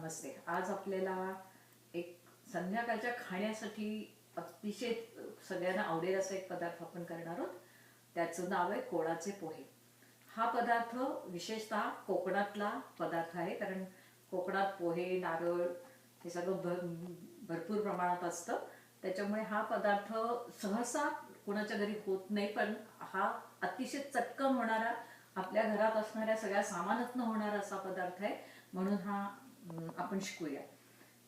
नमस्ते. आज आपल्याला एक संध्याकाळच्या खाण्यासाठी अतिशय सगळ्यांना आवडेल असा एक पदार्थ आपण करणार आहोत. त्याचं नाव आहे कोळाचे पोहे. हा पदार्थ विशेषतः कोकणातला पदार्थ आहे, कारण कोकणात पोहे, नारळ हे सगळं भरपूर प्रमाणात असतं. त्याच्यामुळे हा पदार्थ सहसा कोणाच्या घरी होत नाही, पण हा अतिशय चटकन होणारा, आपल्या घरात असणाऱ्या सगळ्या सामानातनं होणारा असा पदार्थ आहे. म्हणून हा आपण शिकूया.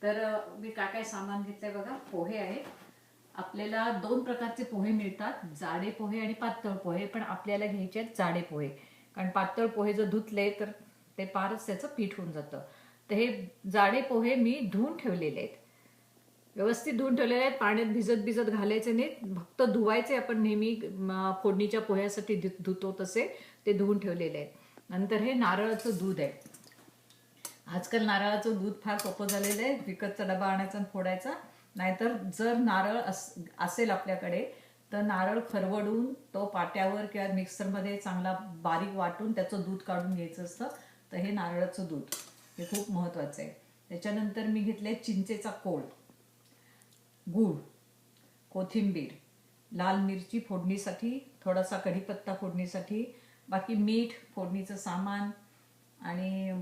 तर मी काय काय सामान घेतलंय बघा. पोहे आहेत. आपल्याला दोन प्रकारचे पोहे मिळतात, जाडे पोहे आणि पातळ पोहे. पण आपल्याला घ्यायचे आहेत जाडे पोहे, कारण पातळ पोहे जर धुतले तर ते फारच त्याचं पीठ होऊन जातं. तर हे जाडे पोहे मी धुवून ठेवलेले आहेत, व्यवस्थित धुवून ठेवलेले आहेत. पाण्यात भिजत भिजत घालायचे नाहीत, फक्त धुवायचे. आपण नेहमी फोडणीच्या पोह्यासाठी धुतो तसे ते धुवून ठेवलेले आहेत. नंतर हे नारळाचं दूध आहे. आजकाल नारळाचं दूध फार सोपं झालेलं आहे. विकतचा डबा आणायचा आणि फोडायचा. नाहीतर जर नारळ असेल आपल्याकडे तर नारळ खरवडून तो पाट्यावर किंवा मिक्सरमध्ये चांगला बारीक वाटून त्याचं दूध काढून घ्यायचं असतं. तर हे नारळाचं दूध हे खूप महत्त्वाचं आहे. त्याच्यानंतर मी घेतले चिंचेचा कोळ, गूळ, कोथिंबीर, लाल मिरची फोडणीसाठी, थोडासा कढीपत्ता फोडणीसाठी, बाकी मीठ, फोडणीचं सामान आणि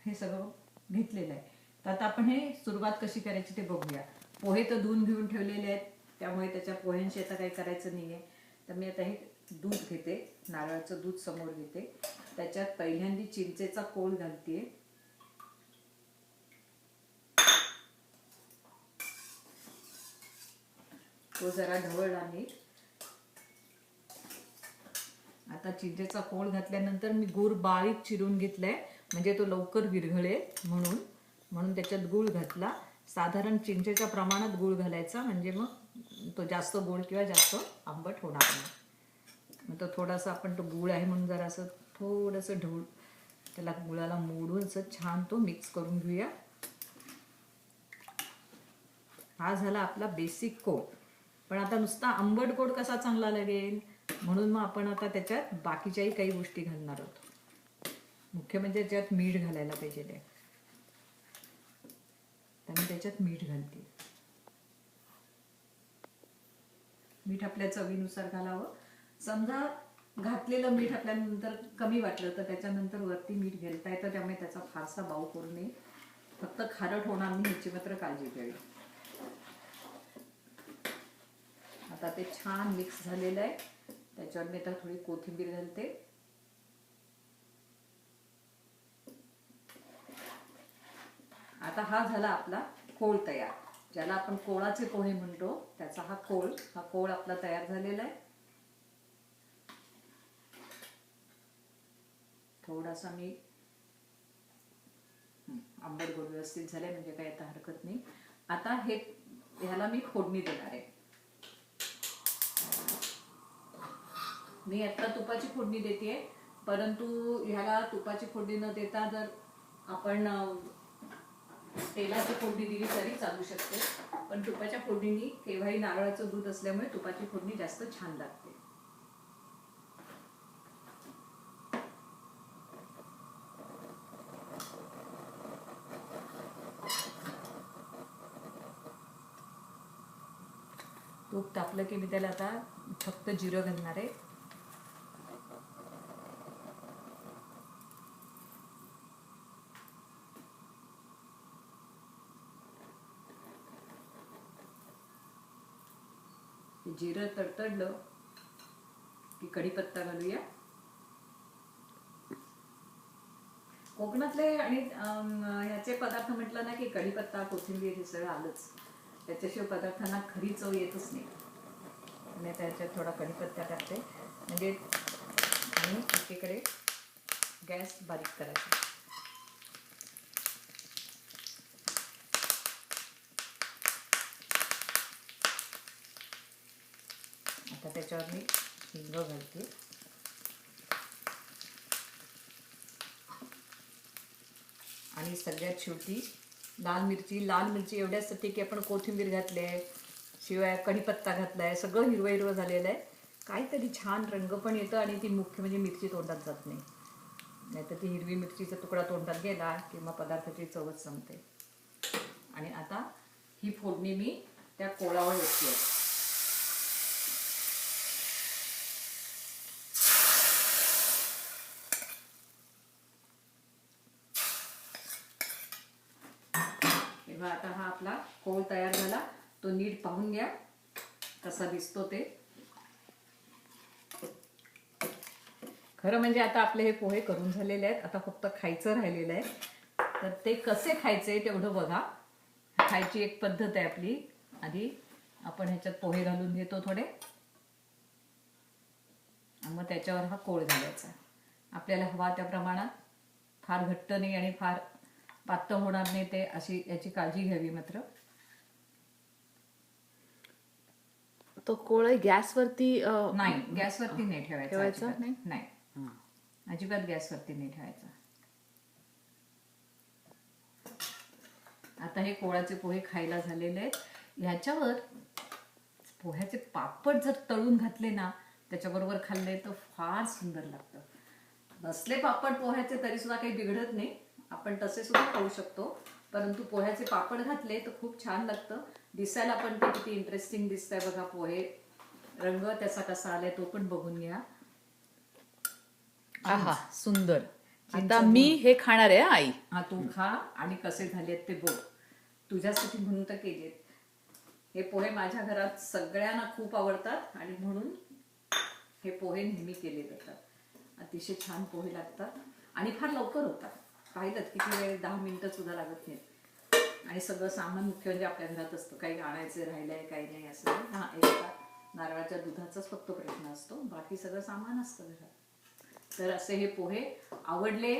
हे सगळं घेतलेलं आहे. तर आता आपण हे सुरुवात कशी करायची ते बघूया. पोहे तर धुवून घेऊन ठेवलेले आहेत, त्यामुळे त्याच्या पोह्यांशी आता काही करायचं नाही आहे. तर मी आता हे दूध घेते, नारळाचं दूध समोर घेते. त्याच्यात पहिल्यांदा चिंचेचा कोळ घालते. तो जरा ढवळला नीट. आता चिंचेचा कोळ घातल्यानंतर मी गूळ बारीक चिरून घेतलाय, म्हणजे तो लवकर विरघळेल म्हणून त्याच्यात गूळ घातला. साधारण चिंचेच्या प्रमाणात गूळ घालायचा, म्हणजे मग तो जास्त गोड किंवा जास्त आंबट होणार नाही. मग तो थोडासा आपण तो गूळ आहे म्हणून जरा असं थोडंसं त्याला गुळाला मोडून असं छान तो मिक्स करून घेऊया. हा झाला आपला बेसिक कोळ. पण आता नुसता आंबट गोड कसा चांगला लागेल, म्हणून मग आपण आता त्याच्यात बाकीच्याही काही गोष्टी घालणार आहोत. मुख्य म्हणजे त्याच्यात मीठ घालायला पाहिजे. त्यामुळे त्याच्यात मीठ घालते. मीठ आपल्या चवीनुसार घालावं. समजा घातलेलं मीठ आपल्यानंतर कमी वाटलं तर त्याच्यानंतर वरती मीठ घालता येतं, त्यामुळे त्याचा फारसा बाऊ करू नये. फक्त खारट होणार नाही ह्याची मात्र काळजी घ्यावी. आता ते छान मिक्स झालेलं आहे. त्याच्यावर मी आता थोडी कोथिंबीर घालते. आता हा झाला आपला कोळ तयार, ज्याला आपण कोळाचे पोहे म्हणतो. त्याचा हा कोळ आपला तयार झालेला आहे. थोडासा मी आंबट गोड व्यवस्थित झालंय, म्हणजे काही आता हरकत नाही. आता ह्याला मी फोडणी देणार आहे. मी आता तुपाची फोडणी देते, परंतु ह्याला तुपाची फोडणी न देता जर आपण तेलाची फोडणी दिली तरी चालू शकते. पण तुपाच्या फोडणीने केव्हाही नारळाचं दूध असल्यामुळे तुपाची फोडणी जास्त छान लागते. तूप तापलं की मी त्याला आता फक्त जिरं घालणार आहे. जिरं तडतडलं की कढीपत्ता घालूया. कोकणातले आणि ह्याचे पदार्थ म्हटलं ना की कढीपत्ता, कोथिंबीर हे सगळं आलंच. त्याच्याशिवाय पदार्थांना खरी चव येतच नाही. आणि त्याच्यात थोडा कढीपत्ता टाकते, म्हणजे आणि एकीकडे गॅस बारीक करायचा. आता त्याच्यावर मी हिंग घालते. आणि सगळ्यात शेवटी लाल मिरची एवढ्यासाठी की आपण कोथिंबीर घातली आहे, शिवाय कढीपत्ता घातला आहे, सगळं हिरवं हिरवं झालेलं आहे. काहीतरी छान रंग पण येतं आणि ती मुख्य म्हणजे मिरची तोंडात जात नाही. नाहीतर ती हिरवी मिरचीचा तुकडा तोंडात गेला किंवा पदार्थाची चवच संपते. आणि आता ही फोडणी मी त्या कोळावर ओतते. तेव्हा आता हा आपला कोळ तयार झाला. तो नीट पाहून घ्या कसा दिसतो ते. खरं म्हणजे आता आपले हे पोहे करून झालेले आहेत. आता फक्त खायचं राहिलेलं आहे. तर ते कसे खायचे तेवढं बघा. खायची एक पद्धत आहे आपली. आधी आपण ह्याच्यात पोहे घालून घेतो थोडे, मग त्याच्यावर हा कोळ घालायचा. आपल्याला हवा त्या प्रमाणात. फार घट्ट नाही आणि फार पातळ होणार नाही ते, अशी याची काळजी घ्यावी मात्र. तो कोळ गॅसवरती नाही, गॅसवरती नाही ठेवायचा. नाही, अजिबात गॅसवरती नाही ठेवायचा. आता हे कोळाचे पोहे खायला झालेले आहेत. ह्याच्यावर पोह्याचे पापड जर तळून घातले ना, त्याच्याबरोबर खाल्ले तर फार सुंदर लागतं. नसले पापड पोह्याचे तरी सुद्धा काही बिघडत नाही, आपण तसे सुद्धा खाऊ शकतो. परंतु पोह्याचे पापड घातले तर खूप छान लागतं. दिसायला पण ते किती इंटरेस्टिंग दिसतंय बघा. पोहे रंग त्याचा कसा आलाय तो पण बघून घ्या. आहा, सुंदर. आता मी हे खाणार आहे आई. हा, तू खा आणि कसे झालेत ते बघ. तुझ्यासाठी म्हणून तर केलेत. हे पोहे माझ्या घरात सगळ्यांना खूप आवडतात आणि म्हणून हे पोहे नेहमी केले जातात. अतिशय छान पोहे लागतात आणि फार लवकर होतात. पाहिलं किती वेळ, 10 मिनिटं सुद्धा लागत नाहीत. आणि सगळं सामान मुख्य म्हणजे आपल्या घरात असतं. काही आणायचं राहिलंय काही नाही असं नाही. हा, एका नारळाच्या दुधाचाच फक्त प्रश्न असतो, बाकी सगळं सामान असतं घरात. तर असे हे पोहे आवडले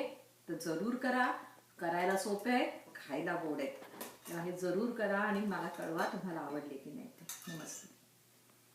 तर जरूर करा. करायला सोपे आहेत, खायला गोड आहेत. तेव्हा हे जरूर करा आणि मला कळवा तुम्हाला आवडले की नाही ते. नमस्ते.